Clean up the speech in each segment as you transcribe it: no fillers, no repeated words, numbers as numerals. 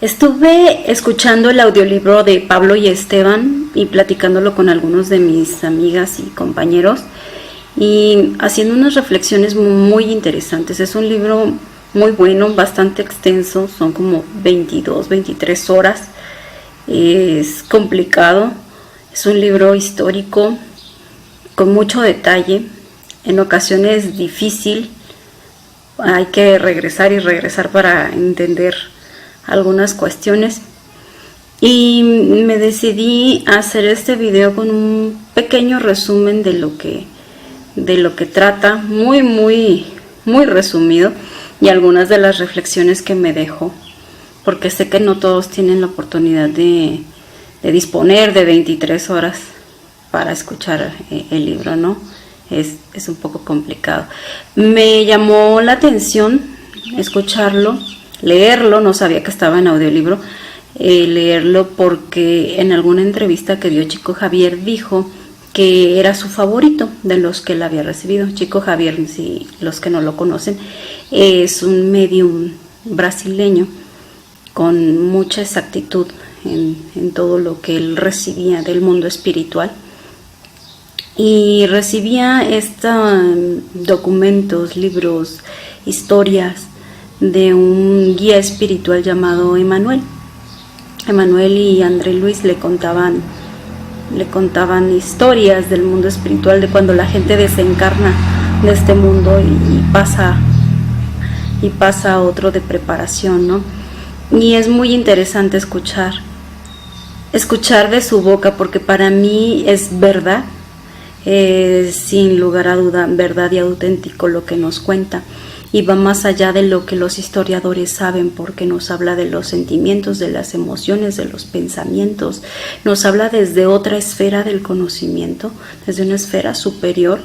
Estuve escuchando el audiolibro de Pablo y Esteban y platicándolo con algunos de mis amigas y compañeros y haciendo unas reflexiones muy interesantes. Es un libro muy bueno, bastante extenso, son como 22, 23 horas. Es complicado, es un libro histórico con mucho detalle, en ocasiones difícil. Hay que regresar y regresar para entender algunas cuestiones y me decidí a hacer este video con un pequeño resumen de lo que trata, muy resumido, y algunas de las reflexiones que me dejó, porque sé que no todos tienen la oportunidad de disponer de 23 horas para escuchar el libro, ¿no? Es un poco complicado. Me llamó la atención escucharlo, leerlo, no sabía que estaba en audiolibro, leerlo porque en alguna entrevista que dio Chico Javier dijo que era su favorito de los que él había recibido. Chico Javier, si los que no lo conocen, es un medium brasileño con mucha exactitud en todo lo que él recibía del mundo espiritual. Y recibía documentos, libros, historias de un guía espiritual llamado Emanuel. Emanuel y André Luis le contaban historias del mundo espiritual, de cuando la gente desencarna de este mundo y pasa a otro de preparación, ¿no? Y es muy interesante escuchar de su boca, porque para mí es verdad. Sin lugar a duda, verdad y auténtico lo que nos cuenta, y va más allá de lo que los historiadores saben, porque nos habla de los sentimientos, de las emociones, de los pensamientos, nos habla desde otra esfera del conocimiento, desde una esfera superior.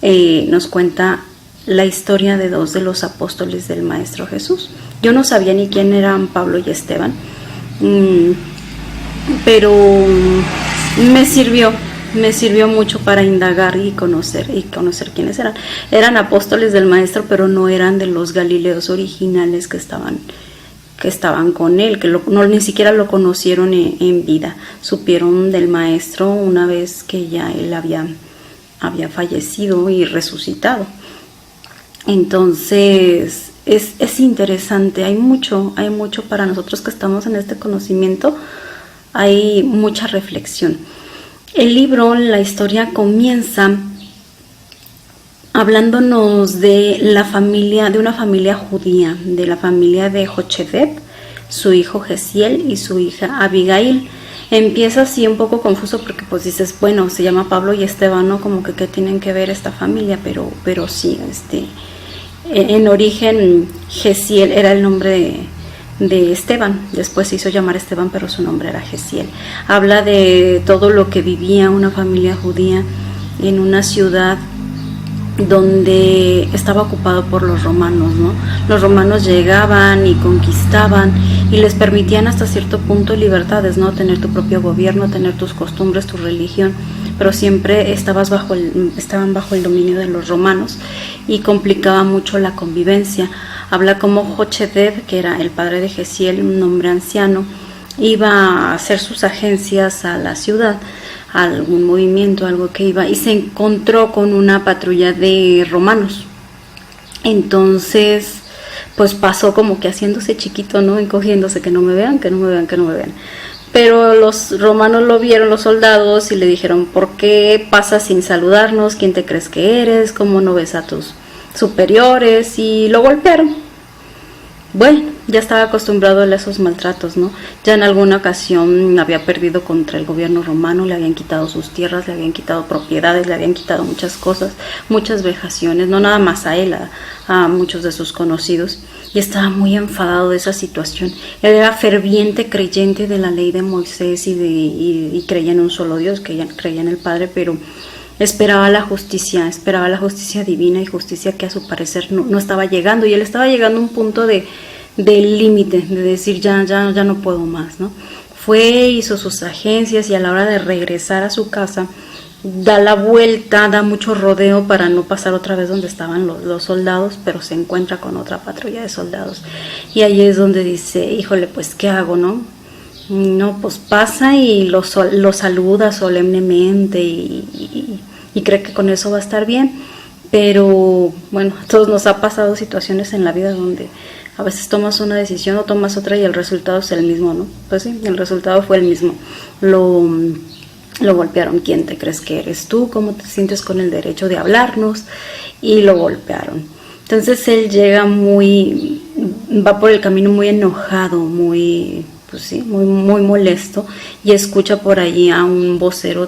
Nos cuenta la historia de dos de los apóstoles del Maestro Jesús. Yo no sabía ni quién eran Pablo y Esteban, pero me sirvió mucho para indagar y conocer quiénes eran. Eran apóstoles del Maestro, pero no eran de los Galileos originales que estaban con él, que ni siquiera lo conocieron en vida. Supieron del Maestro una vez que ya él había fallecido y resucitado. Entonces es interesante, hay mucho para nosotros que estamos en este conocimiento, hay mucha reflexión. El libro, la historia comienza hablándonos de una familia judía, de la familia de Jochebed, su hijo Gesiel y su hija Abigail. Empieza así un poco confuso porque pues dices, bueno, se llama Pablo y Esteban, ¿no? Como que qué tienen que ver esta familia, pero sí, en origen Gesiel era el nombre de Esteban, después se hizo llamar Esteban, pero su nombre era Gesiel. Habla de todo lo que vivía una familia judía en una ciudad donde estaba ocupado por los romanos, ¿no? Los romanos llegaban y conquistaban y les permitían hasta cierto punto libertades, ¿no? Tener tu propio gobierno, tener tus costumbres, tu religión, pero siempre estaban bajo el dominio de los romanos y complicaba mucho la convivencia. Habla como Jochebed, que era el padre de Gesiel, un hombre anciano, iba a hacer sus agencias a la ciudad, a algún movimiento, algo que iba, y se encontró con una patrulla de romanos. Entonces, pues pasó como que haciéndose chiquito, ¿no? Encogiéndose, que no me vean. Pero los romanos lo vieron, los soldados, y le dijeron, ¿por qué pasas sin saludarnos? ¿Quién te crees que eres? ¿Cómo no ves a tus superiores? Y lo golpearon. Bueno, ya estaba acostumbrado a esos maltratos, ¿no? Ya en alguna ocasión había perdido contra el gobierno romano, le habían quitado sus tierras, le habían quitado propiedades, le habían quitado muchas cosas, muchas vejaciones, no nada más a él, a muchos de sus conocidos, y estaba muy enfadado de esa situación. Él era ferviente creyente de la ley de Moisés y creía en un solo Dios, creía en el Padre, pero esperaba la justicia divina, y justicia que a su parecer no estaba llegando, y él estaba llegando a un punto del límite, de decir ya no puedo más, ¿no? Hizo sus agencias, y a la hora de regresar a su casa da la vuelta, da mucho rodeo para no pasar otra vez donde estaban los soldados, pero se encuentra con otra patrulla de soldados. Y ahí es donde dice, híjole, pues ¿qué hago, no? No, pues pasa y lo saluda solemnemente y cree que con eso va a estar bien. Pero bueno, a todos nos ha pasado situaciones en la vida donde a veces tomas una decisión o tomas otra y el resultado es el mismo, ¿no? Pues sí, el resultado fue el mismo. Lo golpearon. ¿Quién te crees que eres tú? ¿Cómo te sientes con el derecho de hablarnos? Y lo golpearon. Entonces él llega va por el camino muy enojado, muy molesto, y escucha por allí a un vocero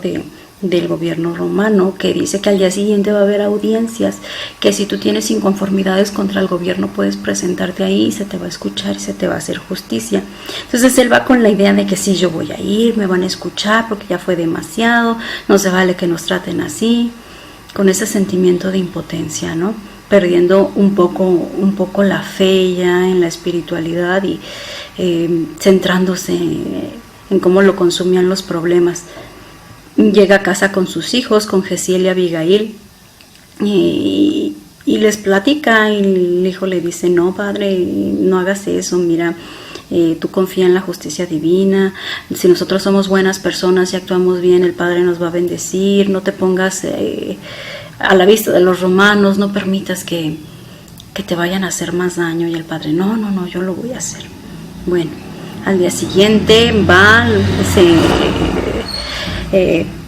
del gobierno romano que dice que al día siguiente va a haber audiencias, que si tú tienes inconformidades contra el gobierno puedes presentarte ahí y se te va a escuchar y se te va a hacer justicia. Entonces él va con la idea de que sí, yo voy a ir, me van a escuchar porque ya fue demasiado, no se vale que nos traten así, con ese sentimiento de impotencia, ¿no? Perdiendo un poco la fe ya en la espiritualidad y centrándose en cómo lo consumían los problemas. Llega a casa con sus hijos, con Jesiel y Abigail, y les platica, y el hijo le dice, no padre, no hagas eso, mira, tú confía en la justicia divina, si nosotros somos buenas personas y actuamos bien, el Padre nos va a bendecir, no te pongas a la vista de los romanos, no permitas que te vayan a hacer más daño. Y el padre, no, yo lo voy a hacer. Bueno, al día siguiente va,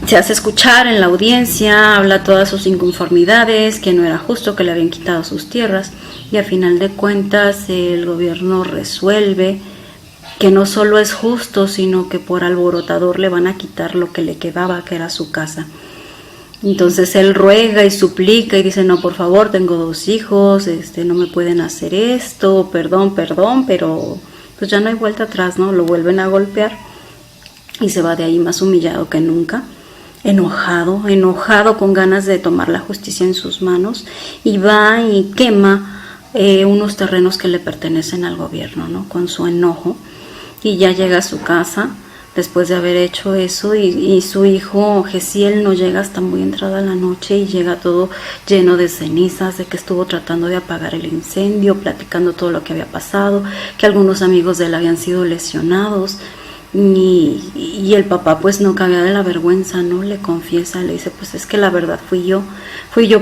se hace escuchar en la audiencia, habla todas sus inconformidades, que no era justo que le habían quitado sus tierras, y al final de cuentas el gobierno resuelve que no solo es justo, sino que por alborotador le van a quitar lo que le quedaba, que era su casa. Entonces él ruega y suplica y dice, no, por favor, tengo 2 hijos, no me pueden hacer esto, perdón, pero pues ya no hay vuelta atrás, ¿no? Lo vuelven a golpear y se va de ahí más humillado que nunca, enojado con ganas de tomar la justicia en sus manos, y va y quema unos terrenos que le pertenecen al gobierno, ¿no? Con su enojo, y ya llega a su casa después de haber hecho eso, y su hijo Jesiel no llega hasta muy entrada la noche, y llega todo lleno de cenizas, de que estuvo tratando de apagar el incendio, platicando todo lo que había pasado, que algunos amigos de él habían sido lesionados, y el papá pues no cabía de la vergüenza, ¿no? Le confiesa, le dice, pues es que la verdad fui yo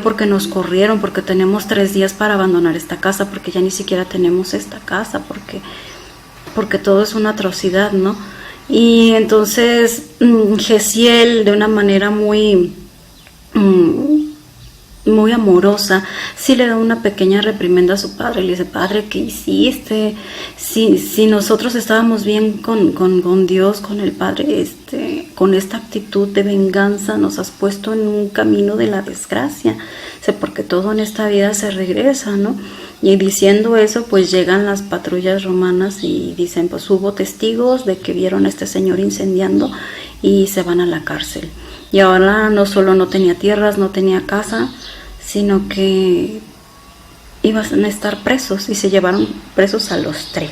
porque nos corrieron, porque tenemos 3 días para abandonar esta casa, porque ya ni siquiera tenemos esta casa, porque todo es una atrocidad, ¿no? Y entonces Jesiel, de una manera muy amorosa, sí le da una pequeña reprimenda a su padre. Le dice, padre, ¿qué hiciste? Si nosotros estábamos bien con Dios, con el Padre, con esta actitud de venganza nos has puesto en un camino de la desgracia, porque todo en esta vida se regresa, ¿no? Y diciendo eso, pues llegan las patrullas romanas y dicen, pues hubo testigos de que vieron a este señor incendiando, y se van a la cárcel. Y ahora no solo no tenía tierras, no tenía casa, sino que iban a estar presos, y se llevaron presos a los 3.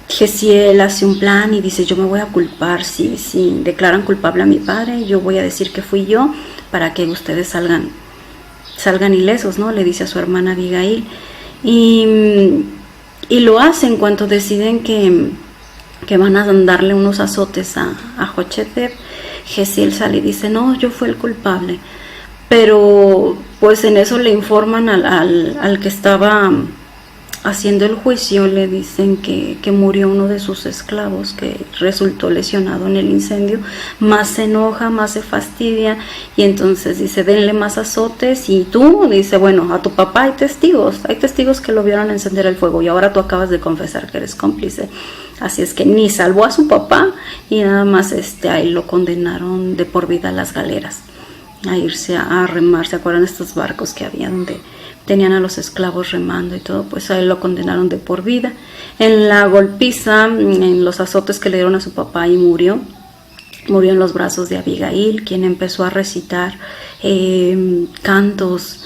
Jesiel hace un plan y dice, yo me voy a culpar, si declaran culpable a mi padre, yo voy a decir que fui yo, para que ustedes salgan ilesos, ¿no? Le dice a su hermana Abigail, y lo hace. En cuanto deciden que van a darle unos azotes a Jochebed, Jesiel sale y dice, no, yo fui el culpable. Pero pues en eso le informan al que estaba haciendo el juicio, le dicen que murió uno de sus esclavos, que resultó lesionado en el incendio. Más se enoja, más se fastidia, y entonces dice, denle más azotes. Y tú, dice, bueno, a tu papá hay testigos que lo vieron encender el fuego, y ahora tú acabas de confesar que eres cómplice. Así es que ni salvó a su papá, y nada más ahí lo condenaron de por vida a las galeras, a irse a remar. ¿Se acuerdan de estos barcos que había donde tenían a los esclavos remando y todo? Pues a él lo condenaron de por vida. En la golpiza, en los azotes que le dieron a su papá, y murió en los brazos de Abigail, quien empezó a recitar cantos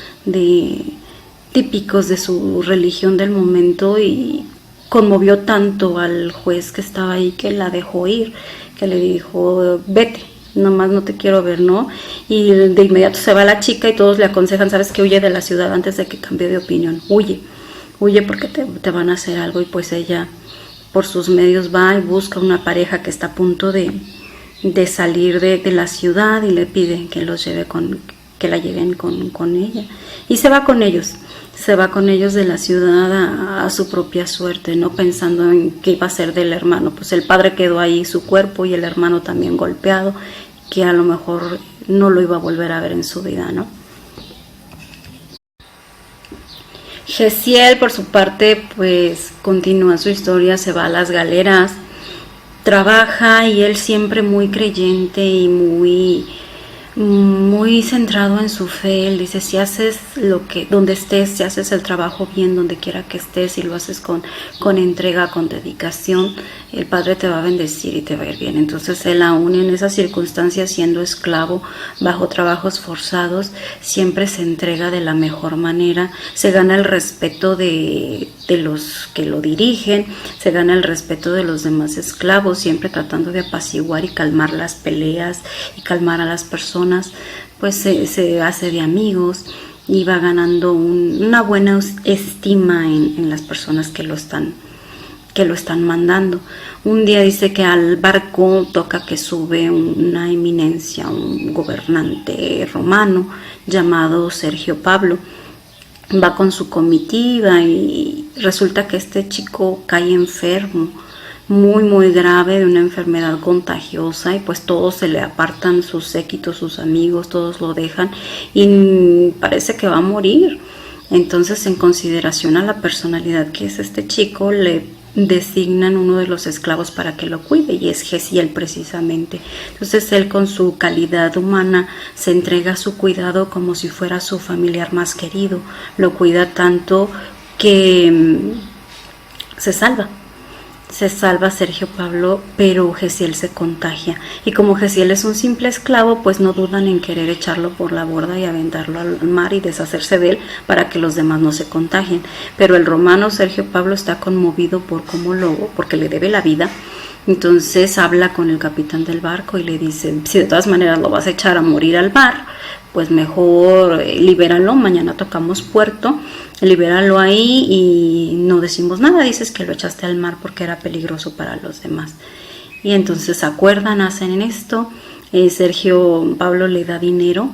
típicos de su religión del momento, y conmovió tanto al juez que estaba ahí, que la dejó ir, que le dijo, vete, nomás no te quiero ver, ¿no? Y de inmediato se va la chica y todos le aconsejan, sabes que huye de la ciudad antes de que cambie de opinión, huye porque te van a hacer algo. Y pues ella por sus medios va y busca una pareja que está a punto de salir de la ciudad y le pide que que la lleven con ella, y se va con ellos de la ciudad a su propia suerte, no pensando en qué iba a ser del hermano. Pues el padre quedó ahí, su cuerpo, y el hermano también golpeado, que a lo mejor no lo iba a volver a ver en su vida, ¿no? Gesiel, por su parte, pues continúa su historia, se va a las galeras, trabaja, y él siempre muy creyente y muy centrado en su fe. Él dice, si haces donde estés, si haces el trabajo bien donde quiera que estés y lo haces con entrega, con dedicación, el Padre te va a bendecir y te va a ir bien. Entonces él, aún en esas circunstancias, siendo esclavo, bajo trabajos forzados, siempre se entrega de la mejor manera, se gana el respeto de los que lo dirigen, se gana el respeto de los demás esclavos, siempre tratando de apaciguar y calmar las peleas y calmar a las personas. Pues se hace de amigos y va ganando una buena estima en las personas que lo están mandando. Un día dice que al barco toca que sube una eminencia, un gobernante romano llamado Sergio Pablo. Va con su comitiva y resulta que este chico cae enfermo, muy grave, de una enfermedad contagiosa, y pues todos se le apartan, sus séquitos, sus amigos, todos lo dejan y parece que va a morir. Entonces, en consideración a la personalidad que es este chico, le designan uno de los esclavos para que lo cuide, y es Gesiel precisamente. Entonces él, con su calidad humana, se entrega a su cuidado como si fuera su familiar más querido, lo cuida tanto que se salva Sergio Pablo, pero Gesiel se contagia, y como Gesiel es un simple esclavo, pues no dudan en querer echarlo por la borda y aventarlo al mar y deshacerse de él para que los demás no se contagien. Pero el romano Sergio Pablo está conmovido porque le debe la vida. Entonces habla con el capitán del barco y le dice, si de todas maneras lo vas a echar a morir al mar, pues mejor libéralo, mañana tocamos puerto, libéralo ahí y no decimos nada, dices que lo echaste al mar porque era peligroso para los demás. Y entonces acuerdan, hacen en esto. Sergio Pablo le da dinero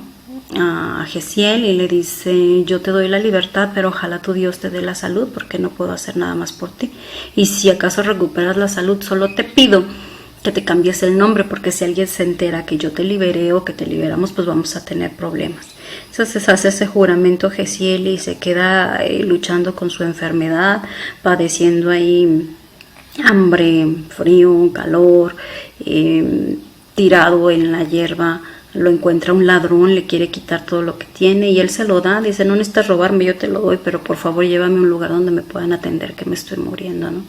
a Gesiel y le dice, yo te doy la libertad, pero ojalá tu Dios te dé la salud, porque no puedo hacer nada más por ti, y si acaso recuperas la salud, solo te pido que te cambies el nombre, porque si alguien se entera que yo te liberé o que te liberamos, pues vamos a tener problemas. Entonces hace ese juramento Gesiel y se queda luchando con su enfermedad, padeciendo ahí hambre, frío, calor, tirado en la hierba. Lo encuentra un ladrón, le quiere quitar todo lo que tiene y él se lo da. Dice, no necesitas robarme, yo te lo doy, pero por favor llévame a un lugar donde me puedan atender, que me estoy muriendo, ¿no?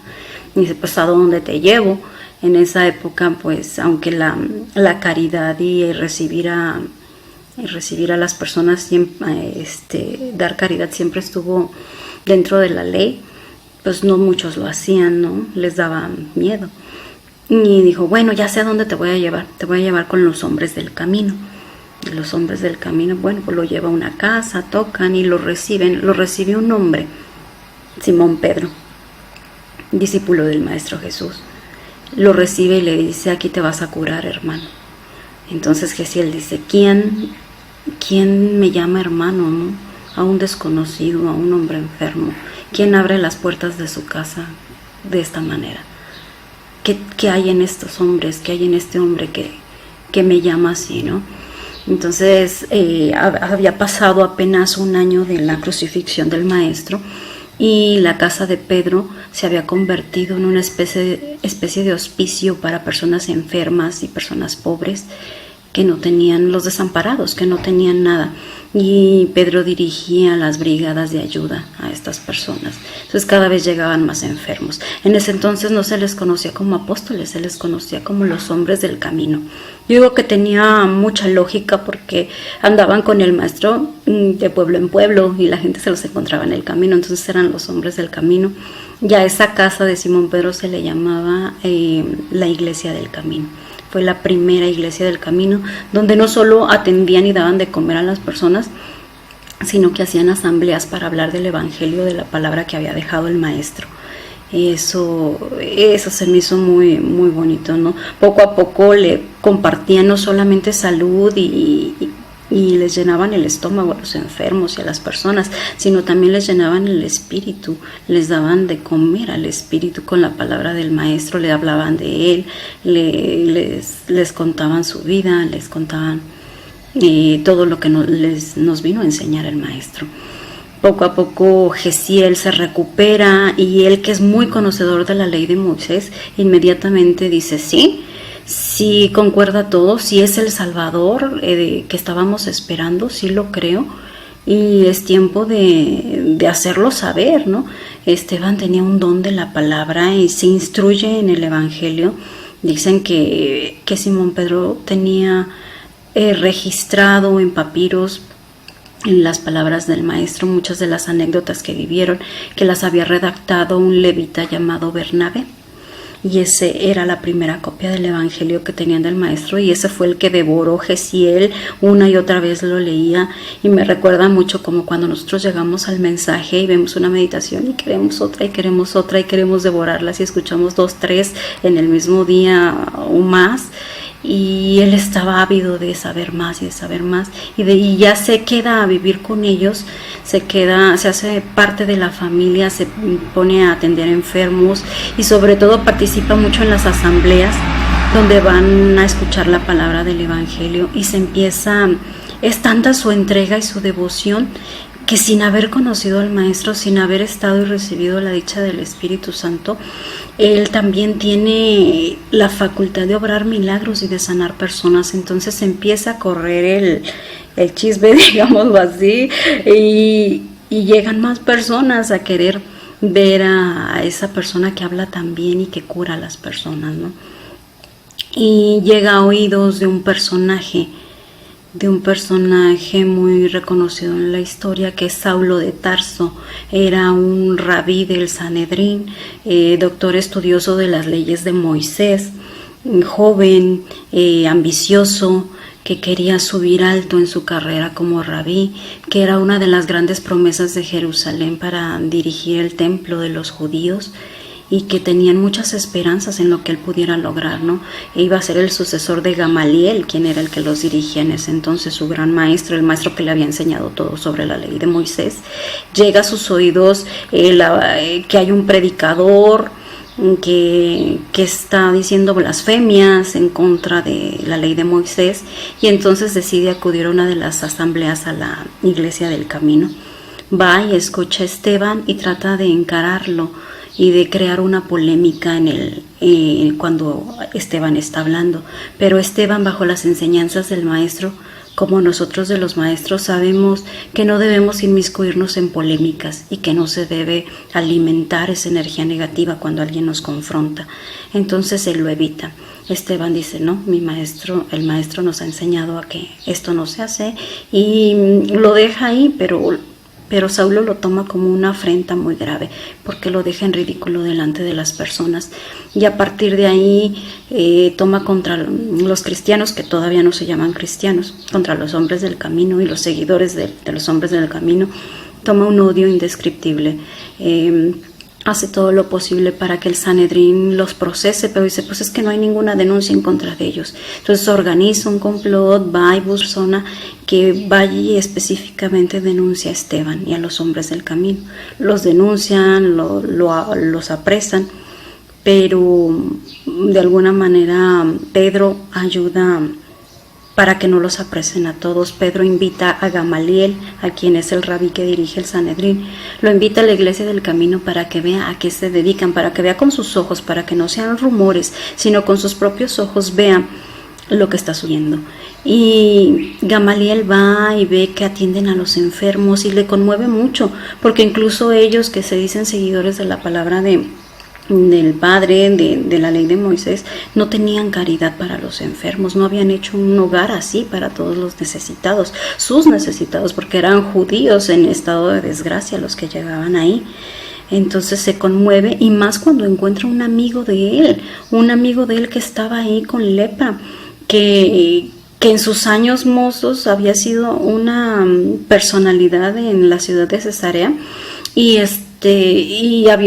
Y dice, pues ¿a dónde te llevo? En esa época, pues, aunque la caridad y recibir a las personas, siempre, dar caridad siempre estuvo dentro de la ley, pues no muchos lo hacían, ¿no? Les daba miedo. Y dijo, bueno, ya sé a dónde te voy a llevar con los hombres del camino. Y los hombres del camino, bueno, pues lo lleva a una casa, tocan y lo recibe un hombre, Simón Pedro, discípulo del Maestro Jesús. Lo recibe y le dice, aquí te vas a curar, hermano. Entonces Gesiel dice, ¿quién me llama hermano, no? A un desconocido, a un hombre enfermo. ¿Quién abre las puertas de su casa de esta manera? ¿Qué hay en estos hombres? ¿Qué hay en este hombre que me llama así, no? Entonces había pasado apenas un año de la crucifixión del Maestro y la casa de Pedro se había convertido en una especie de hospicio para personas enfermas y personas pobres que no tenían, los desamparados, que no tenían nada. Y Pedro dirigía las brigadas de ayuda a estas personas. Entonces cada vez llegaban más enfermos. En ese entonces no se les conocía como apóstoles, se les conocía como los hombres del camino. Yo digo que tenía mucha lógica porque andaban con el Maestro de pueblo en pueblo y la gente se los encontraba en el camino, entonces eran los hombres del camino. Ya a esa casa de Simón Pedro se le llamaba la Iglesia del Camino. Fue la primera iglesia del camino, donde no solo atendían y daban de comer a las personas, sino que hacían asambleas para hablar del evangelio, de la palabra que había dejado el maestro. Eso se me hizo muy, muy bonito, ¿no? Poco a poco le compartían no solamente salud y les llenaban el estómago a los enfermos y a las personas, sino también les llenaban el espíritu, les daban de comer al espíritu con la palabra del maestro, le hablaban de él, les contaban su vida, les contaban todo lo que nos vino a enseñar el maestro. Poco a poco Gesiel se recupera y él, que es muy conocedor de la ley de Moisés, inmediatamente dice sí concuerda todo, sí es el Salvador que estábamos esperando, sí lo creo, y es tiempo de hacerlo saber, ¿no? Esteban tenía un don de la palabra y se instruye en el Evangelio. Dicen que Simón Pedro tenía registrado en papiros, en las palabras del maestro, muchas de las anécdotas que vivieron, que las había redactado un levita llamado Bernabé. Y ese era la primera copia del evangelio que tenían del maestro, y ese fue el que devoró Gesiel. Una y otra vez lo leía, y me recuerda mucho como cuando nosotros llegamos al mensaje y vemos una meditación y queremos otra y queremos otra y queremos devorarlas, y escuchamos 2, 3 en el mismo día o más. Y él estaba ávido de saber más y de saber más, y ya se queda a vivir con ellos, se hace parte de la familia, se pone a atender enfermos y sobre todo participa mucho en las asambleas donde van a escuchar la palabra del evangelio, y es tanta su entrega y su devoción que sin haber conocido al maestro, sin haber estado y recibido la dicha del Espíritu Santo, él también tiene la facultad de obrar milagros y de sanar personas. Entonces empieza a correr el chisme, digámoslo así, y llegan más personas a querer ver a esa persona que habla tan bien y que cura a las personas, ¿no? Y llega a oídos de un personaje muy reconocido en la historia, que es Saulo de Tarso. Era un rabí del Sanedrín, doctor estudioso de las leyes de Moisés, joven, ambicioso, que quería subir alto en su carrera como rabí, que era una de las grandes promesas de Jerusalén para dirigir el templo de los judíos, y que tenían muchas esperanzas en lo que él pudiera lograr, ¿no? E iba a ser el sucesor de Gamaliel, quien era el que los dirigía en ese entonces, su gran maestro, el maestro que le había enseñado todo sobre la ley de Moisés. Llega a sus oídos que hay un predicador que está diciendo blasfemias en contra de la ley de Moisés, y entonces decide acudir a una de las asambleas a la Iglesia del Camino. Va y escucha a Esteban y trata de encararlo y de crear una polémica cuando Esteban está hablando. Pero Esteban, bajo las enseñanzas del maestro, como nosotros de los maestros, sabemos que no debemos inmiscuirnos en polémicas y que no se debe alimentar esa energía negativa cuando alguien nos confronta. Entonces él lo evita. Esteban dice, no, el maestro nos ha enseñado a que esto no se hace, y lo deja ahí, pero Saulo lo toma como una afrenta muy grave, porque lo deja en ridículo delante de las personas, y a partir de ahí toma contra los cristianos, que todavía no se llaman cristianos, contra los hombres del camino y los seguidores de los hombres del camino. Toma un odio indescriptible. Hace todo lo posible para que el Sanedrín los procese, pero dice, pues es que no hay ninguna denuncia en contra de ellos. Entonces organiza un complot, va y busca persona que vaya y específicamente denuncia a Esteban y a los hombres del camino. Los denuncian, los apresan, pero de alguna manera Pedro ayuda para que no los apresen a todos. Pedro invita a Gamaliel, a quien es el rabí que dirige el Sanedrín, lo invita a la Iglesia del Camino para que vea a qué se dedican, para que vea con sus ojos, para que no sean rumores, sino con sus propios ojos vea lo que está sucediendo. Y Gamaliel va y ve que atienden a los enfermos y le conmueve mucho, porque incluso ellos, que se dicen seguidores de la palabra del Padre, de la ley de Moisés, no tenían caridad para los enfermos, no habían hecho un hogar así para todos los necesitados, sus necesitados, porque eran judíos en estado de desgracia los que llegaban ahí. Entonces se conmueve, y más cuando encuentra un amigo de él que estaba ahí con lepra, que en sus años mozos había sido una personalidad en la ciudad de Cesarea, y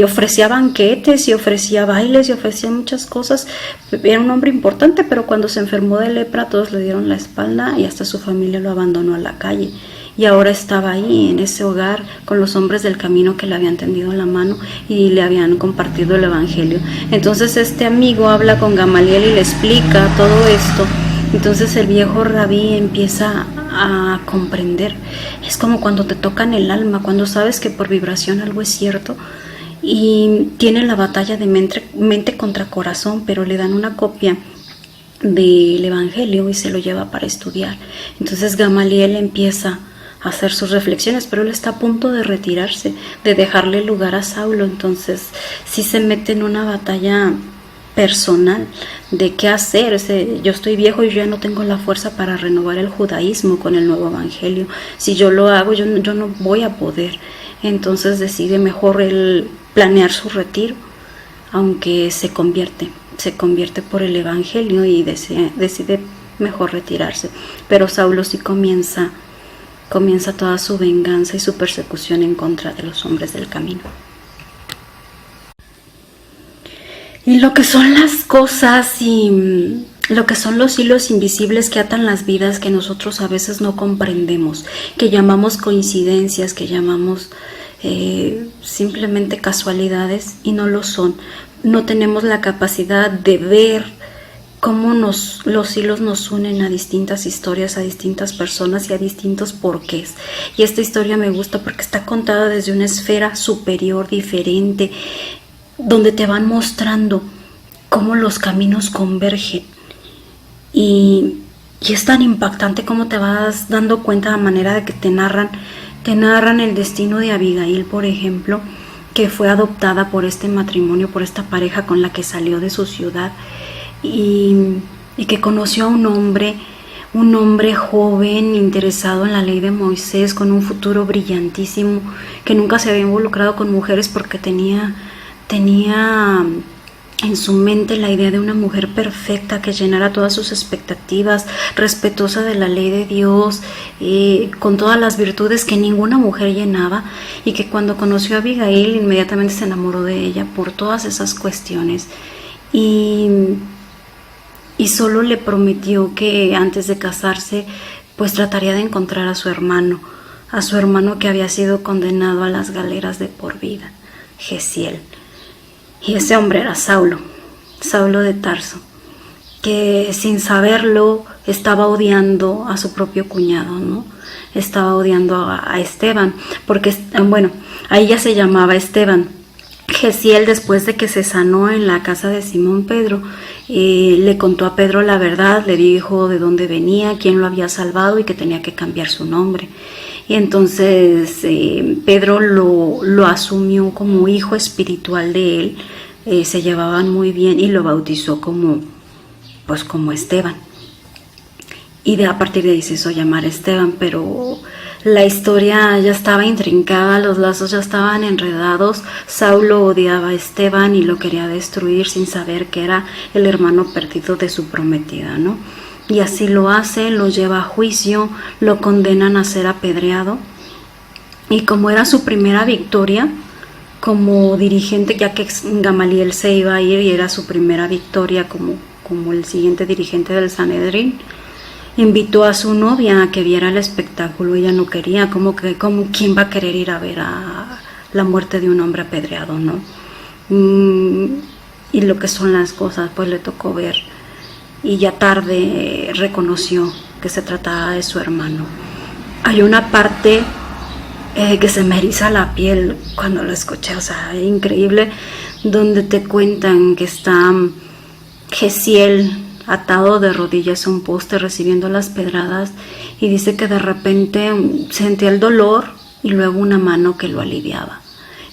ofrecía banquetes y ofrecía bailes y ofrecía muchas cosas. Era un hombre importante, pero cuando se enfermó de lepra todos le dieron la espalda y hasta su familia lo abandonó a la calle. Y ahora estaba ahí en ese hogar con los hombres del camino que le habían tendido la mano y le habían compartido el evangelio. Entonces este amigo habla con Gamaliel y le explica todo esto. Entonces el viejo rabí empieza a comprender. Es como cuando te tocan el alma, cuando sabes que por vibración algo es cierto, y tiene la batalla de mente contra corazón, pero le dan una copia del evangelio y se lo lleva para estudiar. Entonces Gamaliel empieza a hacer sus reflexiones, pero él está a punto de retirarse, de dejarle lugar a Saulo. Entonces sí se mete en una batalla personal de qué hacer. Yo estoy viejo y yo ya no tengo la fuerza para renovar el judaísmo con el nuevo evangelio. Si yo lo hago, yo no voy a poder. Entonces decide mejor él planear su retiro, aunque se convierte por el evangelio y decide mejor retirarse. Pero Saulo sí comienza toda su venganza y su persecución en contra de los hombres del camino. Y lo que son las cosas y lo que son los hilos invisibles que atan las vidas, que nosotros a veces no comprendemos, que llamamos coincidencias, que llamamos simplemente casualidades, y no lo son. No tenemos la capacidad de ver cómo los hilos nos unen a distintas historias, a distintas personas y a distintos porqués. Y esta historia me gusta porque está contada desde una esfera superior, diferente, donde te van mostrando cómo los caminos convergen. Y es tan impactante como te vas dando cuenta a manera de que te narran el destino de Abigail, por ejemplo, que fue adoptada por este matrimonio, por esta pareja con la que salió de su ciudad, y que conoció a un hombre joven, interesado en la ley de Moisés, con un futuro brillantísimo, que nunca se había involucrado con mujeres porque tenía en su mente la idea de una mujer perfecta que llenara todas sus expectativas, respetuosa de la ley de Dios, con todas las virtudes que ninguna mujer llenaba, y que cuando conoció a Abigail inmediatamente se enamoró de ella por todas esas cuestiones, y solo le prometió que antes de casarse pues trataría de encontrar a su hermano que había sido condenado a las galeras de por vida, Gesiel. Y ese hombre era Saulo de Tarso, que sin saberlo estaba odiando a su propio cuñado, ¿no? Estaba odiando a Esteban, porque, bueno, ahí ya se llamaba Esteban. Gesiel, después de que se sanó en la casa de Simón Pedro, le contó a Pedro la verdad, le dijo de dónde venía, quién lo había salvado y que tenía que cambiar su nombre. Y entonces Pedro lo asumió como hijo espiritual de él, se llevaban muy bien y lo bautizó como Esteban. Y a partir de ahí se hizo llamar Esteban, pero la historia ya estaba intrincada, los lazos ya estaban enredados. Saulo odiaba a Esteban y lo quería destruir sin saber que era el hermano perdido de su prometida, ¿no? Y así lo hace, lo lleva a juicio, lo condenan a ser apedreado. Y como era su primera victoria como dirigente, ya que Gamaliel se iba a ir y era su primera victoria como el siguiente dirigente del Sanedrín, invitó a su novia a que viera el espectáculo. Ella no quería, como quién va a querer ir a ver a la muerte de un hombre apedreado, ¿no? Y lo que son las cosas, pues le tocó ver, y ya tarde reconoció que se trataba de su hermano. Hay una parte que se me eriza la piel cuando lo escuché, o sea, increíble, donde te cuentan que está Gesiel atado de rodillas a un poste recibiendo las pedradas, y dice que de repente sentía el dolor y luego una mano que lo aliviaba,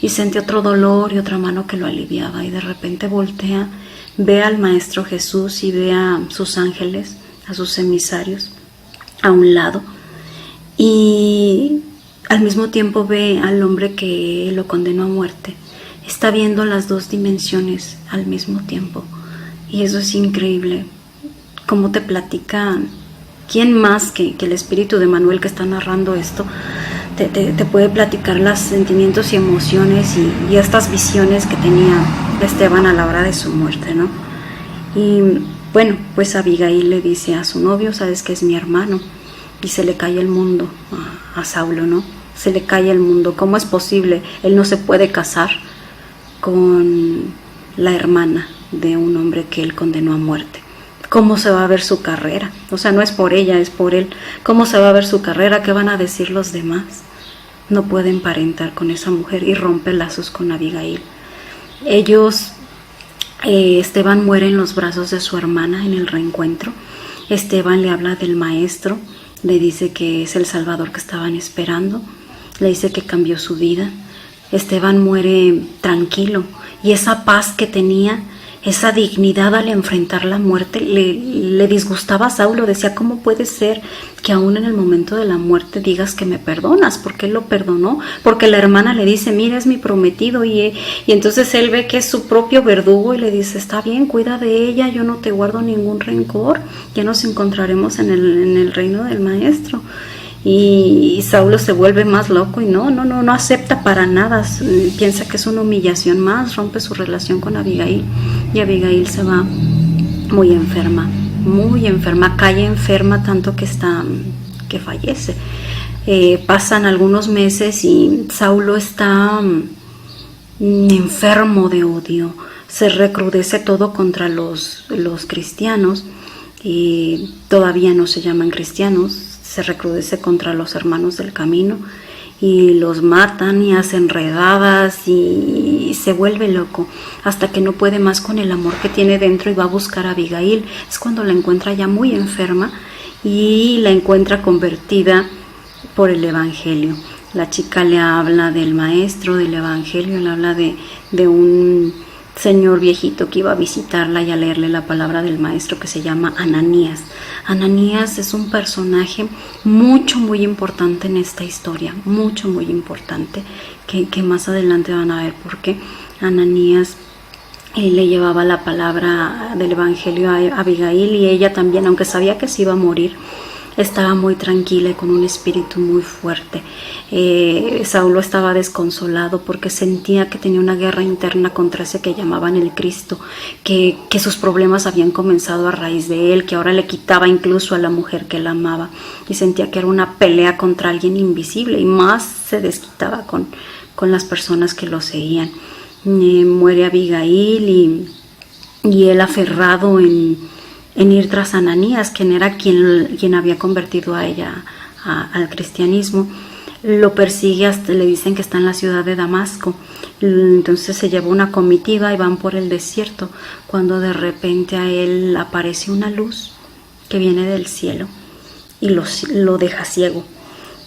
y sentía otro dolor y otra mano que lo aliviaba, y de repente voltea, ve al Maestro Jesús y ve a sus ángeles, a sus emisarios a un lado, y al mismo tiempo ve al hombre que lo condenó a muerte, está viendo las dos dimensiones al mismo tiempo. Y eso es increíble. Cómo te platican. ¿Quién más que el espíritu de Manuel, que está narrando esto, te puede platicar los sentimientos y emociones y estas visiones que tenía Esteban a la hora de su muerte, ¿no? Y bueno, pues Abigail le dice a su novio: sabes que es mi hermano. Y se le cae el mundo a Saulo, ¿no? Se le cae el mundo. ¿Cómo es posible? Él no se puede casar con la hermana de un hombre que él condenó a muerte. ¿Cómo se va a ver su carrera? O sea, no es por ella, es por él. ¿Cómo se va a ver su carrera? ¿Qué van a decir los demás? No puede emparentar con esa mujer y rompe lazos con Abigail. Esteban muere en los brazos de su hermana en el reencuentro. Esteban le habla del maestro, le dice que es el Salvador que estaban esperando, le dice que cambió su vida. Esteban muere tranquilo, y esa paz que tenía, esa dignidad al enfrentar la muerte, le disgustaba a Saulo. Decía: ¿cómo puede ser que aún en el momento de la muerte digas que me perdonas? Porque él lo perdonó, porque la hermana le dice: mira, es mi prometido, y entonces él ve que es su propio verdugo y le dice: está bien, cuida de ella, yo no te guardo ningún rencor, ya nos encontraremos en el reino del maestro. Y Saulo se vuelve más loco y no acepta para nada, piensa que es una humillación más, rompe su relación con Abigail, y Abigail se va muy enferma, cae enferma tanto que fallece. Pasan algunos meses y Saulo está enfermo de odio, se recrudece todo contra los cristianos, y todavía no se llaman cristianos. Se recrudece contra los hermanos del camino y los matan y hacen redadas, y se vuelve loco hasta que no puede más con el amor que tiene dentro y va a buscar a Abigail. Es cuando la encuentra ya muy enferma y la encuentra convertida por el evangelio. La chica le habla del maestro, del evangelio, le habla de un señor viejito que iba a visitarla y a leerle la palabra del maestro, que se llama Ananías. Ananías es un personaje muy importante en esta historia, muy importante, que más adelante van a ver por qué. Ananías le llevaba la palabra del evangelio a Abigail, y ella también, aunque sabía que se iba a morir, estaba muy tranquila y con un espíritu muy fuerte. Saulo estaba desconsolado porque sentía que tenía una guerra interna contra ese que llamaban el Cristo, que sus problemas habían comenzado a raíz de él, que ahora le quitaba incluso a la mujer que él amaba, y sentía que era una pelea contra alguien invisible, y más se desquitaba con las personas que lo seguían. Muere Abigail y él, aferrado en ir tras Ananías, quien era quien había convertido a ella al cristianismo, lo persigue hasta, le dicen que está en la ciudad de Damasco. Entonces se lleva una comitiva y van por el desierto, cuando de repente a él aparece una luz que viene del cielo y lo deja ciego.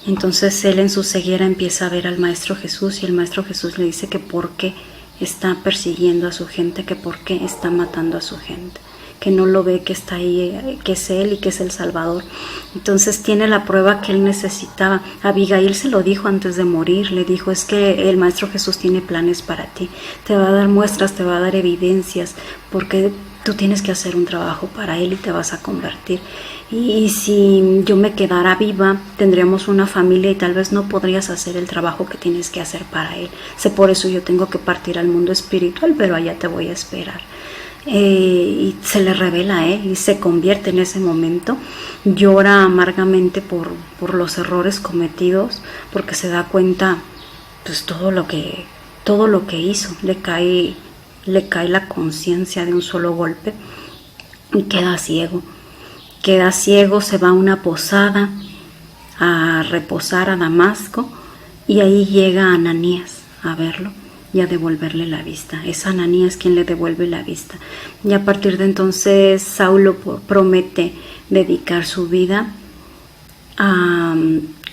Entonces él, en su ceguera, empieza a ver al Maestro Jesús, y el Maestro Jesús le dice que por qué está persiguiendo a su gente, que por qué está matando a su gente, que no lo ve, que está ahí, que es él y que es el Salvador. Entonces tiene la prueba que él necesitaba. Abigail se lo dijo antes de morir, le dijo: es que el Maestro Jesús tiene planes para ti, te va a dar muestras, te va a dar evidencias, porque tú tienes que hacer un trabajo para él y te vas a convertir. Y si yo me quedara viva, tendríamos una familia y tal vez no podrías hacer el trabajo que tienes que hacer para él. Sé, por eso yo tengo que partir al mundo espiritual, pero allá te voy a esperar. Y se le revela a él y se convierte en ese momento. Llora amargamente por los errores cometidos, porque se da cuenta, pues, todo lo que hizo. Le cae la conciencia de un solo golpe y queda ciego. Se va a una posada a reposar a Damasco, y ahí llega Ananías a verlo y a devolverle la vista. Es Ananías quien le devuelve la vista. Y a partir de entonces Saulo promete dedicar su vida a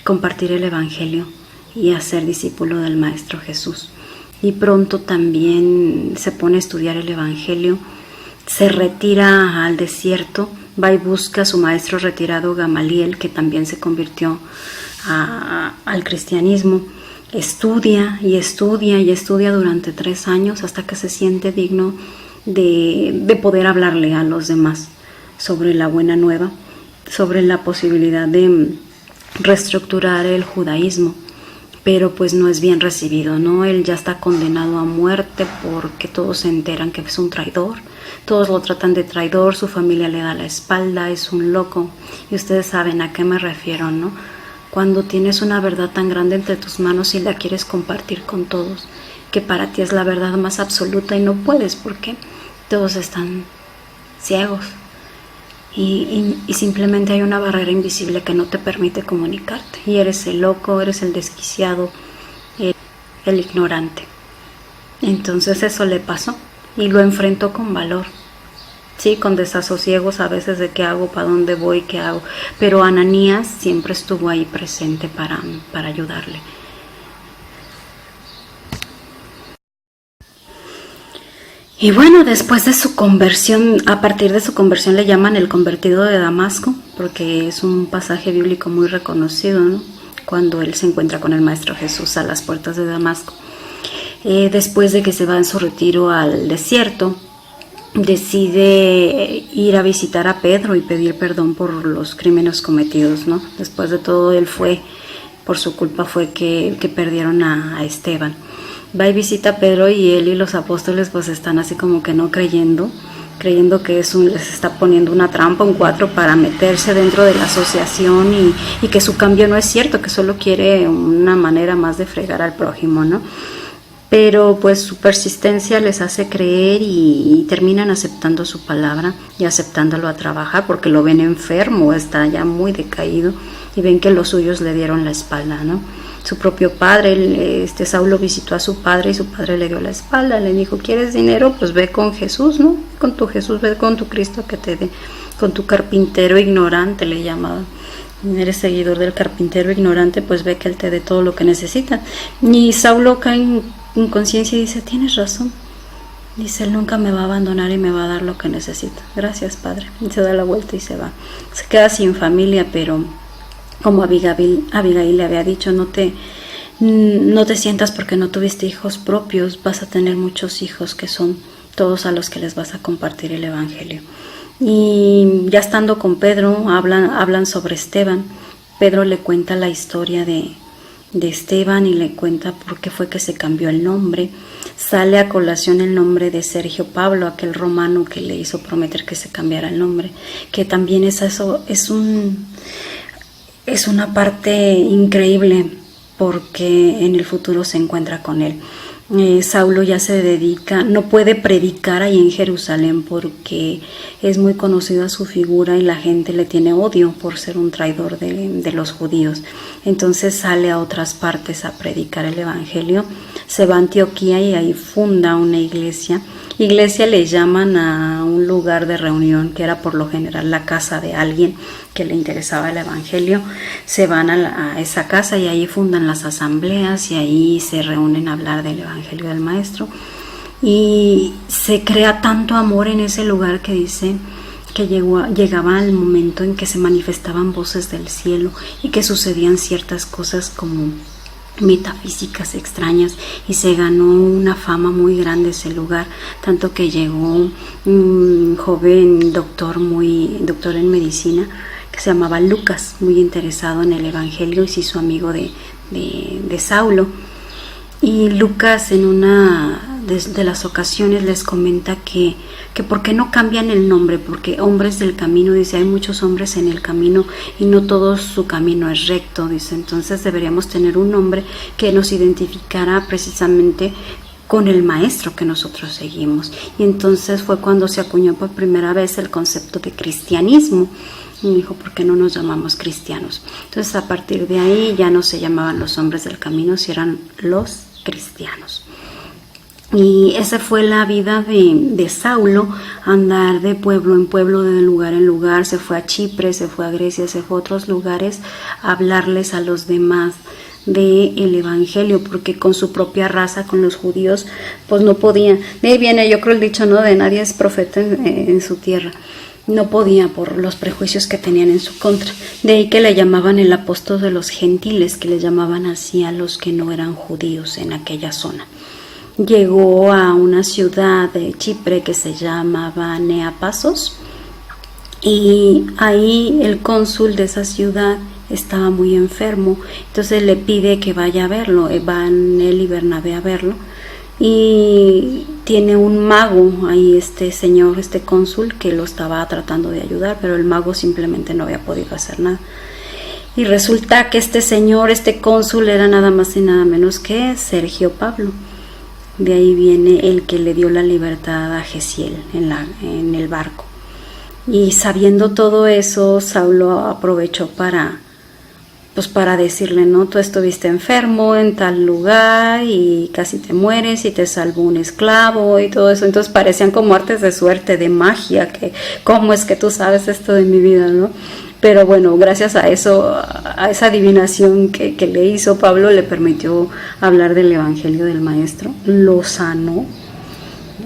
compartir el evangelio y a ser discípulo del Maestro Jesús. Y pronto también se pone a estudiar el evangelio, se retira al desierto, va y busca a su maestro retirado Gamaliel, que también se convirtió al cristianismo, estudia y estudia y estudia durante 3 años hasta que se siente digno de poder hablarle a los demás sobre la buena nueva, sobre la posibilidad de reestructurar el judaísmo, pero pues no es bien recibido, ¿no? Él ya está condenado a muerte porque todos se enteran que es un traidor, todos lo tratan de traidor, su familia le da la espalda, es un loco, y ustedes saben a qué me refiero, ¿no? Cuando tienes una verdad tan grande entre tus manos y la quieres compartir con todos, que para ti es la verdad más absoluta y no puedes porque todos están ciegos. Y simplemente hay una barrera invisible que no te permite comunicarte. Y eres el loco, eres el desquiciado, el ignorante. Entonces eso le pasó y lo enfrentó con valor. Sí, con desasosiegos a veces de qué hago, para dónde voy, qué hago. Pero Ananías siempre estuvo ahí presente para ayudarle. Y bueno, después de su conversión, a partir de su conversión le llaman el convertido de Damasco, porque es un pasaje bíblico muy reconocido, ¿no? Cuando él se encuentra con el Maestro Jesús a las puertas de Damasco. Después de que se va en su retiro al desierto, decide ir a visitar a Pedro y pedir perdón por los crímenes cometidos, ¿no? Después de todo, por su culpa fue que perdieron a Esteban. Va y visita a Pedro y él y los apóstoles pues están así como que no creyendo que les está poniendo una trampa, un cuatro para meterse dentro de la asociación y que su cambio no es cierto, que solo quiere una manera más de fregar al prójimo, ¿no? Pero pues su persistencia les hace creer y terminan aceptando su palabra y aceptándolo a trabajar porque lo ven enfermo, está ya muy decaído y ven que los suyos le dieron la espalda, ¿no? Su propio padre, Saulo visitó a su padre y su padre le dio la espalda, le dijo, ¿quieres dinero? Pues ve con Jesús, ¿no? Con tu Jesús, ve con tu Cristo que te dé, con tu carpintero ignorante le llamaba. Eres seguidor del carpintero ignorante, pues ve que él te dé todo lo que necesita. Y Saulo cae en conciencia y dice, tienes razón. Dice, él nunca me va a abandonar y me va a dar lo que necesita. Gracias, padre. Y se da la vuelta y se va. Se queda sin familia, pero como Abigail le había dicho, no te sientas porque no tuviste hijos propios, vas a tener muchos hijos que son todos a los que les vas a compartir el evangelio. Y ya estando con Pedro, hablan sobre Esteban. Pedro le cuenta la historia de Esteban y le cuenta por qué fue que se cambió el nombre. Sale a colación el nombre de Sergio Pablo, aquel romano que le hizo prometer que se cambiara el nombre, que también es una parte increíble porque en el futuro se encuentra con él. Saulo ya se dedica, no puede predicar ahí en Jerusalén porque es muy conocida su figura y la gente le tiene odio por ser un traidor de los judíos. Entonces sale a otras partes a predicar el evangelio, se va a Antioquía y ahí funda una iglesia. Iglesia le llaman a un lugar de reunión que era por lo general la casa de alguien que le interesaba el evangelio. Se van a esa casa y ahí fundan las asambleas y ahí se reúnen a hablar del evangelio del maestro. Y se crea tanto amor en ese lugar que dice que llegaba el momento en que se manifestaban voces del cielo y que sucedían ciertas cosas como metafísicas extrañas y se ganó una fama muy grande ese lugar, tanto que llegó un joven doctor en medicina que se llamaba Lucas, muy interesado en el evangelio y se hizo amigo de Saulo. Y Lucas en una de las ocasiones les comenta que por qué no cambian el nombre, porque hombres del camino, dice, hay muchos hombres en el camino y no todo su camino es recto, dice, entonces deberíamos tener un nombre que nos identificara precisamente con el maestro que nosotros seguimos. Y entonces fue cuando se acuñó por primera vez el concepto de cristianismo. Y dijo, ¿por qué no nos llamamos cristianos? Entonces a partir de ahí ya no se llamaban los hombres del camino, si eran los cristianos. Y esa fue la vida de Saulo, andar de pueblo en pueblo, de lugar en lugar. Se fue a Chipre, se fue a Grecia, se fue a otros lugares a hablarles a los demás del evangelio, porque con su propia raza, con los judíos, pues no podía. De ahí viene, yo creo, el dicho, ¿no? De nadie es profeta en su tierra. no podía por los prejuicios que tenían en su contra. De ahí que le llamaban el apóstol de los gentiles, que le llamaban así a los que no eran judíos en aquella zona. Llegó a una ciudad de Chipre que se llamaba Neapasos, y ahí el cónsul de esa ciudad estaba muy enfermo, entonces le pide que vaya a verlo. Van él y Bernabé a verlo, y tiene un mago ahí, este señor, este cónsul, que lo estaba tratando de ayudar, pero el mago simplemente no había podido hacer nada. Y resulta que este señor, este cónsul, era nada más y nada menos que Sergio Pablo. De ahí viene el que le dio la libertad a Gesiel en el barco. Y sabiendo todo eso, Saulo aprovechó para decirle, no, tú estuviste enfermo en tal lugar y casi te mueres y te salvó un esclavo y todo eso. Entonces parecían como artes de suerte, de magia, que cómo es que tú sabes esto de mi vida, ¿no? Pero bueno, gracias a eso, a esa adivinación que le hizo Pablo, le permitió hablar del evangelio del maestro, lo sanó,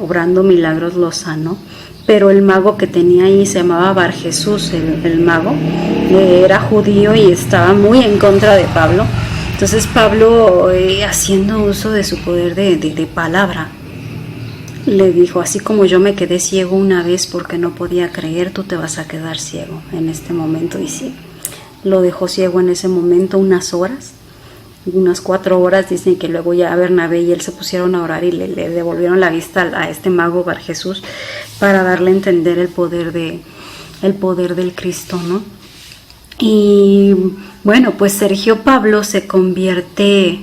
obrando milagros lo sanó. Pero el mago que tenía ahí se llamaba Bar Jesús, el mago, era judío y estaba muy en contra de Pablo. Entonces Pablo, haciendo uso de su poder de palabra, le dijo, así como yo me quedé ciego una vez porque no podía creer, tú te vas a quedar ciego en este momento. Y sí, lo dejó ciego en ese momento unas horas, unas 4 horas. Dicen que luego ya Bernabé y él se pusieron a orar y le devolvieron la vista a este mago Bar Jesús, para darle a entender el poder del Cristo, ¿no? Y bueno, pues Sergio Pablo se convierte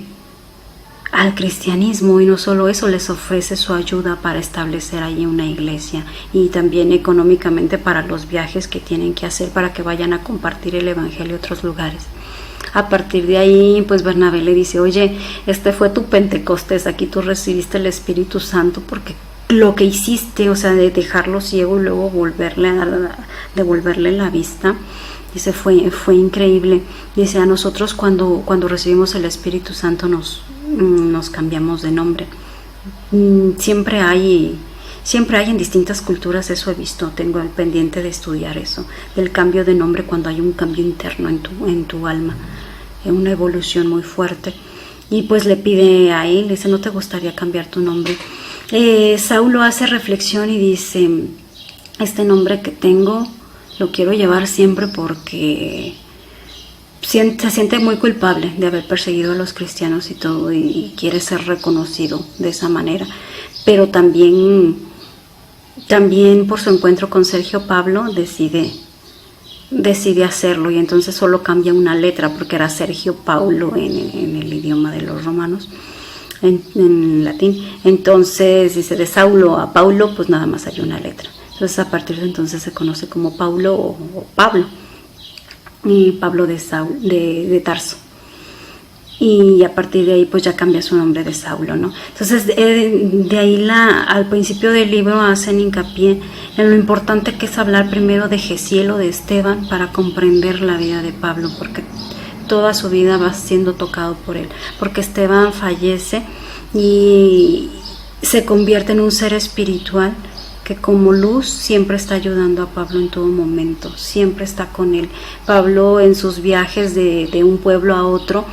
al cristianismo, y no solo eso, les ofrece su ayuda para establecer allí una iglesia, y también económicamente para los viajes que tienen que hacer para que vayan a compartir el evangelio a otros lugares. A partir de ahí, pues Bernabé le dice, oye, este fue tu Pentecostés, aquí tú recibiste el Espíritu Santo, porque lo que hiciste, o sea, de dejarlo ciego y luego devolverle la vista, dice, fue increíble. Dice, a nosotros cuando recibimos el Espíritu Santo nos cambiamos de nombre. Siempre hay en distintas culturas, eso he visto, tengo el pendiente de estudiar eso, del cambio de nombre cuando hay un cambio interno en tu alma, una evolución muy fuerte. Y pues le pide a él, dice, ¿no te gustaría cambiar tu nombre? Saulo hace reflexión y dice, este nombre que tengo lo quiero llevar siempre porque se siente muy culpable de haber perseguido a los cristianos y todo, y quiere ser reconocido de esa manera. Pero también por su encuentro con Sergio Pablo decide hacerlo, y entonces solo cambia una letra porque era Sergio Paulo en el idioma de los romanos, en latín. Entonces dice, de Saulo a Paulo, pues nada más hay una letra. Entonces a partir de entonces se conoce como Paulo o Pablo, y Pablo de Tarso. Y a partir de ahí pues ya cambia su nombre de Saulo, ¿no? Entonces de ahí al principio del libro hacen hincapié en lo importante que es hablar primero de Gesiel o de Esteban para comprender la vida de Pablo, porque toda su vida va siendo tocado por él, porque Esteban fallece y se convierte en un ser espiritual que como luz siempre está ayudando a Pablo en todo momento, siempre está con él. Pablo en sus viajes de un pueblo a otro,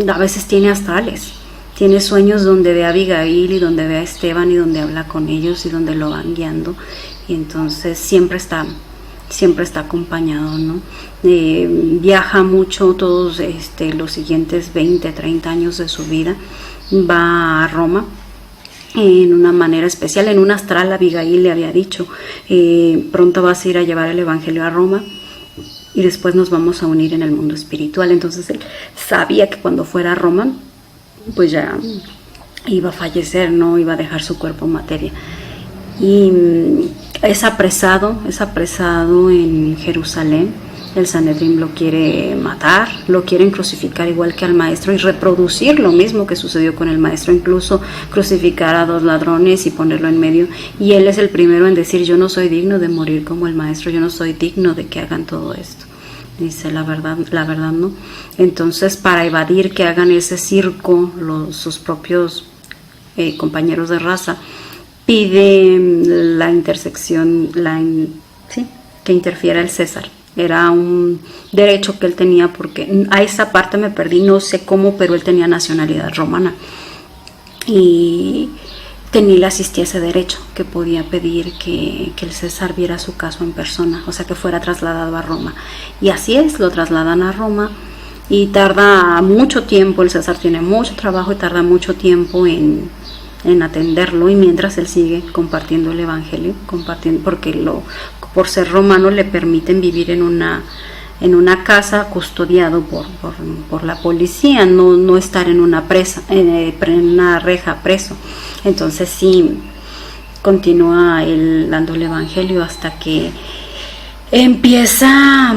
a veces tiene astrales, tiene sueños donde ve a Abigail y donde ve a Esteban y donde habla con ellos y donde lo van guiando, y entonces siempre está acompañado, ¿no? Viaja mucho todos los siguientes 20, 30 años de su vida, va a Roma en una manera especial, en un astral. Abigail le había dicho, pronto vas a ir a llevar el evangelio a Roma y después nos vamos a unir en el mundo espiritual. Entonces él sabía que cuando fuera a Roma pues ya iba a fallecer, no iba a dejar su cuerpo en materia, y es apresado en Jerusalén. El Sanedrín lo quiere matar, lo quieren crucificar igual que al maestro y reproducir lo mismo que sucedió con el maestro, incluso crucificar a 2 ladrones y ponerlo en medio. Y él es el primero en decir, yo no soy digno de morir como el maestro, yo no soy digno de que hagan todo esto. Dice, la verdad no. Entonces, para evadir que hagan ese circo sus propios compañeros de raza, pide la intersección, sí, que interfiera el César. Era un derecho que él tenía, porque a esa parte me perdí, no sé cómo, pero él tenía nacionalidad romana y tenía, le asistía ese derecho, que podía pedir que el César viera su caso en persona, o sea, que fuera trasladado a Roma. Y así es, lo trasladan a Roma y tarda mucho tiempo, el César tiene mucho trabajo y tarda mucho tiempo en atenderlo, y mientras él sigue compartiendo el evangelio, porque por ser romano le permiten vivir en una casa custodiado por la policía, no estar en una en una reja preso. Entonces sí, continúa él dando el evangelio hasta que empieza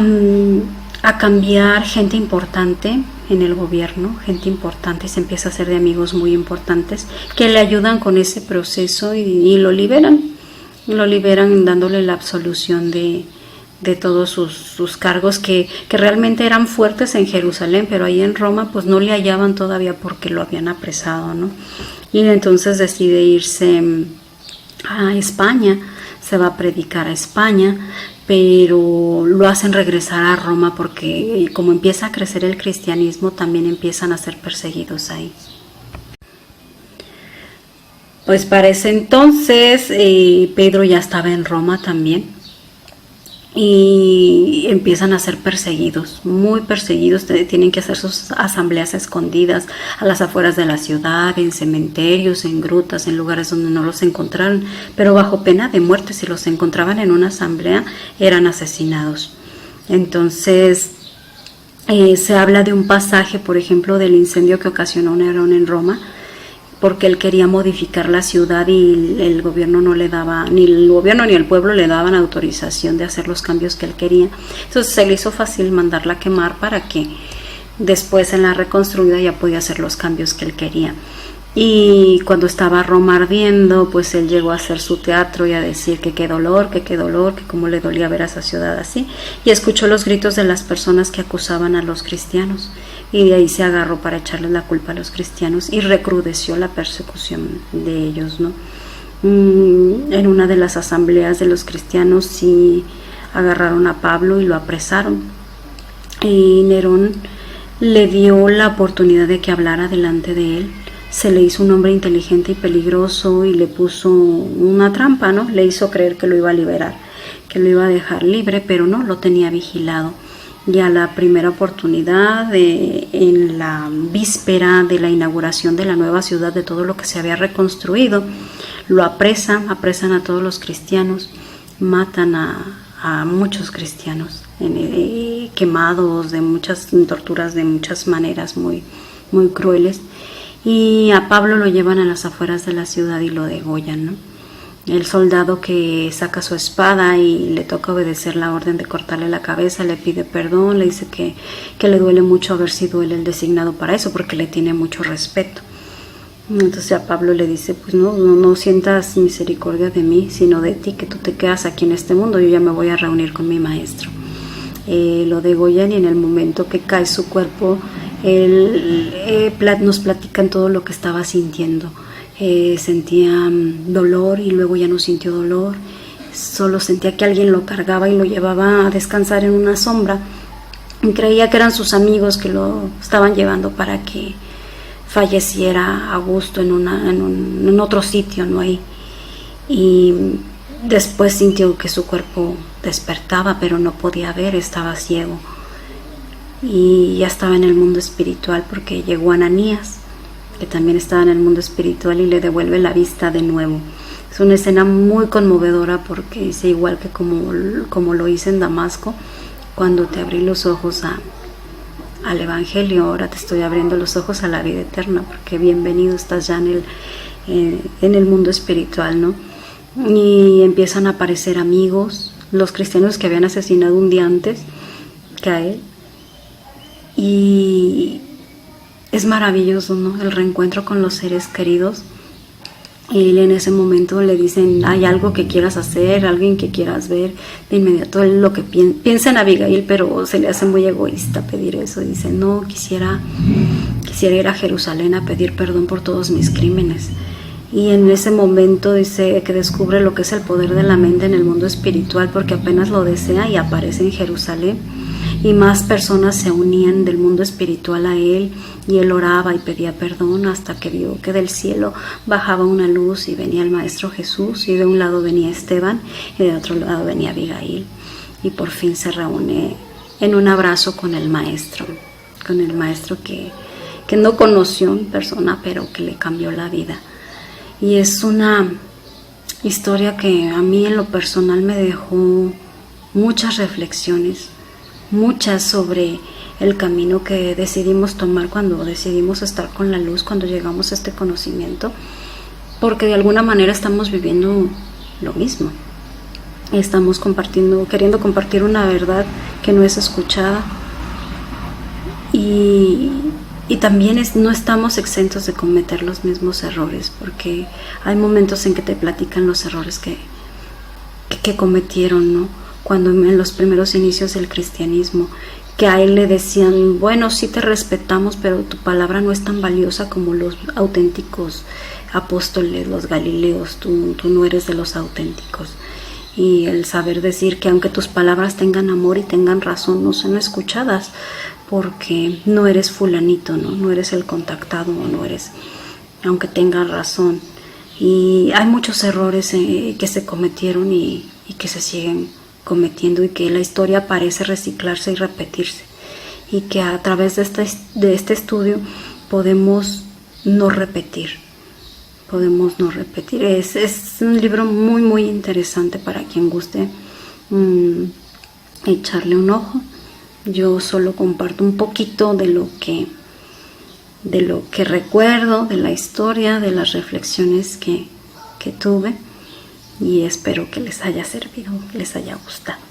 a cambiar gente importante en el gobierno, gente importante, se empieza a hacer de amigos muy importantes que le ayudan con ese proceso y lo liberan dándole la absolución de todos sus cargos que realmente eran fuertes en Jerusalén, pero ahí en Roma pues no le hallaban todavía porque lo habían apresado, ¿no? Y entonces decide irse a España, se va a predicar a España, pero lo hacen regresar a Roma porque como empieza a crecer el cristianismo, también empiezan a ser perseguidos ahí. Pues para ese entonces Pedro ya estaba en Roma también y empiezan a ser perseguidos, muy perseguidos. Tienen que hacer sus asambleas escondidas a las afueras de la ciudad, en cementerios, en grutas, en lugares donde no los encontraron, pero bajo pena de muerte. Si los encontraban en una asamblea eran asesinados. Entonces se habla de un pasaje, por ejemplo, del incendio que ocasionó Nerón en Roma, porque él quería modificar la ciudad y el gobierno no le daba, ni el gobierno ni el pueblo le daban autorización de hacer los cambios que él quería. Entonces se le hizo fácil mandarla a quemar para que después en la reconstruida ya podía hacer los cambios que él quería. Y cuando estaba Roma ardiendo, pues él llegó a hacer su teatro y a decir que qué dolor, que cómo le dolía ver a esa ciudad así. Y escuchó los gritos de las personas que acusaban a los cristianos. Y de ahí se agarró para echarles la culpa a los cristianos y recrudeció la persecución de ellos, ¿no? En una de las asambleas de los cristianos sí agarraron a Pablo y lo apresaron. Y Nerón le dio la oportunidad de que hablara delante de él. Se le hizo un hombre inteligente y peligroso y le puso una trampa, ¿no? Le hizo creer que lo iba a liberar, que lo iba a dejar libre, pero no, lo tenía vigilado. Y a la primera oportunidad, en la víspera de la inauguración de la nueva ciudad, de todo lo que se había reconstruido, lo apresan a todos los cristianos, matan a muchos cristianos, quemados, de muchas torturas, de muchas maneras muy, muy crueles. Y a Pablo lo llevan a las afueras de la ciudad y lo degollan, ¿no? El soldado que saca su espada y le toca obedecer la orden de cortarle la cabeza, le pide perdón, le dice que le duele mucho haber sido él el designado para eso, porque le tiene mucho respeto. Entonces a Pablo le dice, pues no sientas misericordia de mí, sino de ti, que tú te quedas aquí en este mundo, yo ya me voy a reunir con mi maestro. Lo degollan y en el momento que cae su cuerpo, nos platican todo lo que estaba sintiendo. Sentía dolor y luego ya no sintió dolor, solo sentía que alguien lo cargaba y lo llevaba a descansar en una sombra, y creía que eran sus amigos que lo estaban llevando para que falleciera a gusto en otro sitio, ¿no? Ahí. Y después sintió que su cuerpo despertaba, pero no podía ver, estaba ciego y ya estaba en el mundo espiritual, porque llegó Ananías, que también estaba en el mundo espiritual, y le devuelve la vista de nuevo. Es una escena muy conmovedora, porque dice, igual que como lo hice en Damasco, cuando te abrí los ojos al Evangelio, ahora te estoy abriendo los ojos a la vida eterna, porque bienvenido estás ya en el mundo espiritual, ¿no? Y empiezan a aparecer amigos, los cristianos que habían asesinado un día antes que a él, y es maravilloso, ¿no? El reencuentro con los seres queridos. Y en ese momento le dicen, hay algo que quieras hacer, alguien que quieras ver. De inmediato él lo que piensa en Abigail, pero se le hace muy egoísta pedir eso. Dice, no, quisiera ir a Jerusalén a pedir perdón por todos mis crímenes. y en ese momento dice que descubre lo que es el poder de la mente en el mundo espiritual, porque apenas lo desea y aparece en Jerusalén, y más personas se unían del mundo espiritual a él, y él oraba y pedía perdón hasta que vio que del cielo bajaba una luz y venía el Maestro Jesús, y de un lado venía Esteban y de otro lado venía Abigail, y por fin se reúne en un abrazo con el Maestro que no conoció en persona, pero que le cambió la vida. Y es una historia que a mí en lo personal me dejó muchas reflexiones, muchas sobre el camino que decidimos tomar cuando decidimos estar con la luz, cuando llegamos a este conocimiento, porque de alguna manera estamos viviendo lo mismo. Estamos queriendo compartir una verdad que no es escuchada, y también no estamos exentos de cometer los mismos errores, porque hay momentos en que te platican los errores que cometieron, ¿no? Cuando en los primeros inicios del cristianismo, que a él le decían, bueno, sí te respetamos, pero tu palabra no es tan valiosa como los auténticos apóstoles, los galileos, tú no eres de los auténticos. Y el saber decir que aunque tus palabras tengan amor y tengan razón, no son escuchadas, porque no eres fulanito, no eres el contactado, no eres, aunque tengan razón. Y hay muchos errores que se cometieron y que se siguen cometiendo, y que la historia parece reciclarse y repetirse, y que a través de este estudio podemos no repetir. Es un libro muy muy interesante para quien guste echarle un ojo. Yo solo comparto un poquito de lo que recuerdo, de la historia, de las reflexiones que tuve, y espero que les haya servido, que les haya gustado.